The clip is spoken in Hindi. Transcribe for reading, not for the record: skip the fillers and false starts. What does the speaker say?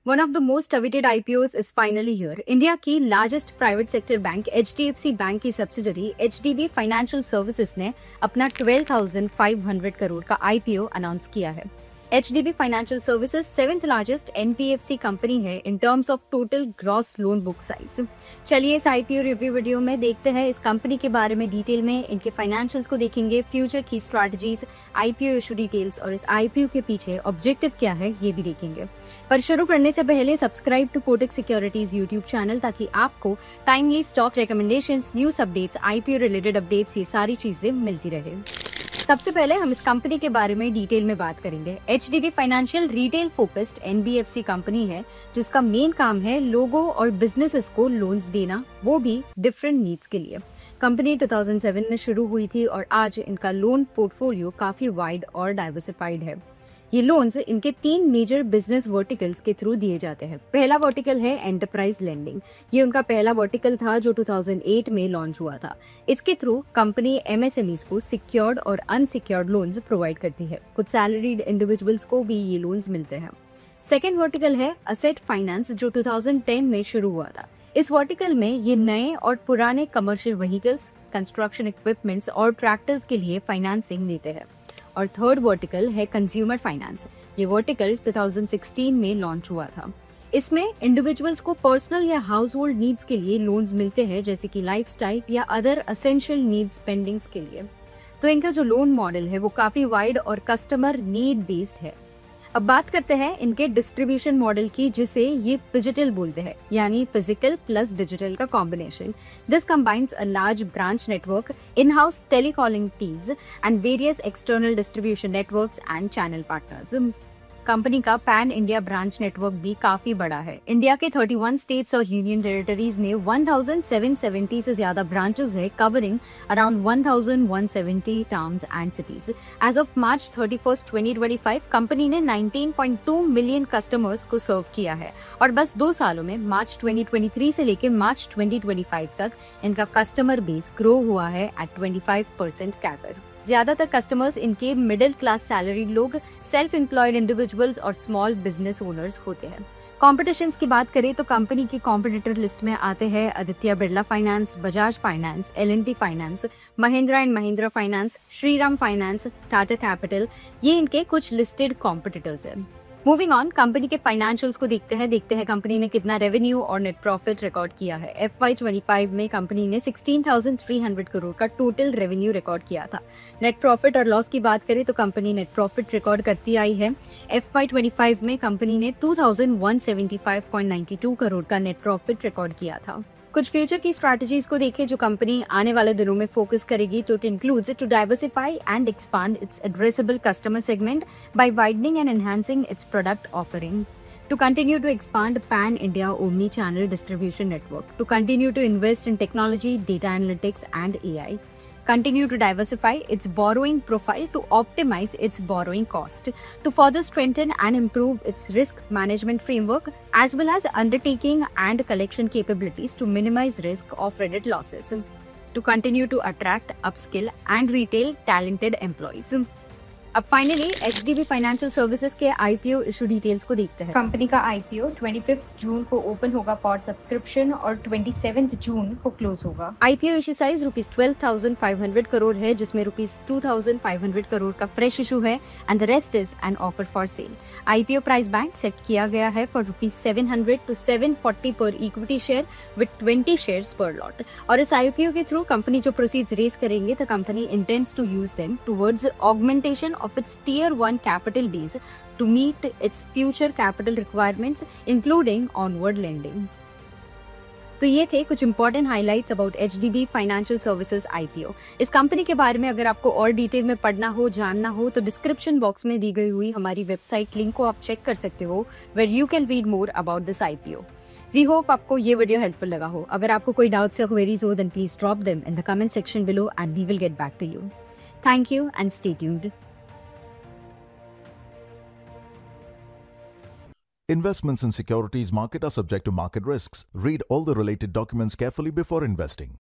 One of the most awaited IPOs is finally here. India की largest private sector bank HDFC bank की सब्सिडरी HDB फाइनेंशियल सर्विसेज ने अपना 12,500 करोड़ का IPO अनाउंस किया है। HDB financial services 7th largest NBFC company है in terms of total gross loan book size. चलिए इस IPO रिव्यू वीडियो में देखते हैं इस कंपनी के बारे में डिटेल में, इनके फाइनेंशियल्स को देखेंगे, फ्यूचर की स्ट्रैटेजीज, IPO इशू डिटेल्स और इस IPO के पीछे ऑब्जेक्टिव क्या है ये भी देखेंगे। पर शुरू करने से पहले subscribe to Kotak securities YouTube channel ताकि आपको timely stock recommendations, news updates, IPO related updates, ये सारी चीजें मिलती रहे। सबसे पहले हम इस कंपनी के बारे में डिटेल में बात करेंगे। HDB financial retail focused NBFC company है जिसका मेन काम है लोगों और बिजनेसेस को लोन्स देना, वो भी डिफरेंट नीड्स के लिए। कंपनी 2007 में शुरू हुई थी और आज इनका लोन पोर्टफोलियो काफी वाइड और डाइवर्सिफाइड है। ये लोन्स इनके 3 मेजर बिजनेस वर्टिकल्स के थ्रू दिए जाते हैं। पहला वर्टिकल है एंटरप्राइज लेंडिंग। ये उनका पहला वर्टिकल था जो 2008 में लॉन्च हुआ था। इसके थ्रू कंपनी MSMEs को सिक्योर्ड और अनसिक्योर्ड लोन्स प्रोवाइड करती है। कुछ सैलरीड इंडिविजुअल्स को भी ये लोन्स मिलते हैं। सेकेंड वर्टिकल है असेट फाइनेंस जो 2010 में शुरू हुआ था। इस वर्टिकल में ये नए और पुराने कमर्शियल व्हीकल्स, कंस्ट्रक्शन इक्विपमेंट्स और ट्रैक्टर्स के लिए फाइनेंसिंग देते हैं। और थर्ड वर्टिकल है कंज्यूमर फाइनेंस। ये वर्टिकल 2016 में लॉन्च हुआ था। इसमें इंडिविजुअल्स को पर्सनल या हाउस होल्ड नीड्स के लिए लोन्स मिलते हैं जैसे कि लाइफस्टाइल या अदर एसेंशियल नीड्स स्पेंडिंग्स के लिए। तो इनका जो लोन मॉडल है वो काफी वाइड और कस्टमर नीड बेस्ड है। अब बात करते हैं इनके डिस्ट्रीब्यूशन मॉडल की, जिसे ये फिजिटल बोलते हैं, यानी फिजिकल प्लस डिजिटल का combination. This combines a large branch network, in-house telecalling teams and various external distribution networks and channel partners. Company का पैन इंडिया ब्रांच नेटवर्क भी काफी बड़ा है। इंडिया के 31 स्टेट्स और यूनियन टेरिटरीज में 1770 से ज्यादा ब्रांचेस है, covering around 1170 towns and cities. As of March 31, 2025 company ने 19.2 मिलियन कस्टमर्स को सर्व किया है और बस 2 सालों में मार्च 2023 से लेकर मार्च 2025 तक इनका कस्टमर बेस ग्रो हुआ है एट 25% कैगर। ज्यादातर कस्टमर्स इनके मिडिल क्लास सैलरीड लोग, सेल्फ एम्प्लॉयड इंडिविजुअल्स और स्मॉल बिजनेस ओनर्स होते हैं। कॉम्पिटिशंस की बात करें तो कंपनी की कॉम्पिटिटर लिस्ट में आते हैं Aditya Birla finance, Bajaj finance, L&T finance, Mahindra and Mahindra finance, Shriram finance, Tata capital. ये इनके कुछ लिस्टेड कॉम्पिटिटर्स हैं। मूविंग ऑन, कंपनी के फाइनेंशियल्स को देखते हैं कंपनी ने कितना रेवेन्यू और नेट प्रॉफिट रिकॉर्ड किया है। FY25 में कंपनी ने 16,300 करोड़ का टोटल रेवेन्यू रिकॉर्ड किया था। नेट प्रॉफिट और लॉस की बात करें तो कंपनी नेट प्रॉफिट रिकॉर्ड करती आई है। FY25 में कंपनी ने 2,175.92 करोड़ का नेट प्रॉफिट रिकॉर्ड किया था। कुछ फ्यूचर की स्ट्रैटेजीज को देखें जो कंपनी आने वाले दिनों में फोकस करेगी, तो it includes to diversify and expand its addressable customer segment by widening and enhancing its product offering, to continue to expand pan-India omni-channel distribution network, to continue to invest in technology, data analytics and AI, continue to diversify its borrowing profile to optimize its borrowing cost, to further strengthen and improve its risk management framework, as well as undertaking and collection capabilities to minimize risk of credit losses, to continue to attract, upskill and retain talented employees. अब फाइनली HDB फाइनेंशियल सर्विसेज के IPO इशू डिटेल्स को देखते हैं। कंपनी का IPO 25 जून को ओपन होगा फॉर सब्सक्रिप्शन और 27 जून को क्लोज होगा। IPO इशू साइज ₹12,500 करोड़ है, जिसमें ₹2,500 करोड़ का फ्रेश इशू है and the rest is an offer for sale. IPO price band set किया गया है for ₹700 to 740 per equity share with 20 shares per lot. और इस IPO के थ्रू कंपनी जो प्रोसीड्स रेज करेंगे तो company intends to use them towards augmentation of its tier 1 capital base to meet its future capital requirements including onward lending। तो ये थे कुछ important highlights about HDB financial services IPO। इस कंपनी के बारे में अगर आपको और डिटेल में पढ़ना हो, जानना हो, तो डिस्क्रिप्शन बॉक्स में दी गई हुई हमारी वेबसाइट लिंक को आप चेक कर सकते हो, where you can read more about this IPO। We hope आपको ये वीडियो हेल्पफुल लगा हो। अगर आपको कोई डाउट्स या क्वेरीज हो then please drop them in the comment section below and we will get back to you. Thank you and stay tuned. Investments in securities market are subject to market risks. Read all the related documents carefully before investing.